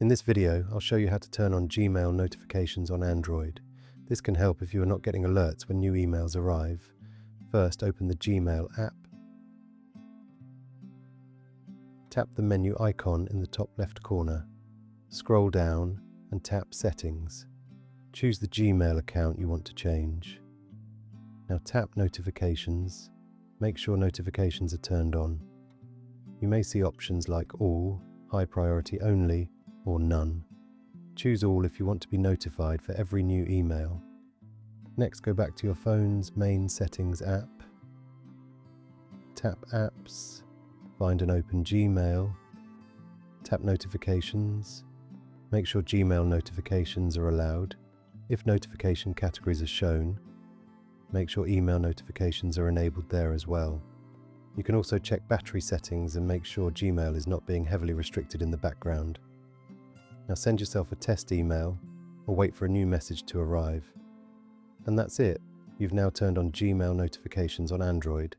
In this video, I'll show you how to turn on Gmail notifications on Android. This can help if you are not getting alerts when new emails arrive. First, open the Gmail app. Tap the menu icon in the top left corner. Scroll down and tap Settings. Choose the Gmail account you want to change. Now tap Notifications. Make sure notifications are turned on. You may see options like All, High Priority Only, or None. Choose All if you want to be notified for every new email. Next, go back to your phone's main Settings app. Tap Apps, find and open Gmail. Tap Notifications. Make sure Gmail notifications are allowed. If notification categories are shown, make sure email notifications are enabled there as well. You can also check battery settings and make sure Gmail is not being heavily restricted in the background. Now send yourself a test email or wait for a new message to arrive. And that's it. You've now turned on Gmail notifications on Android.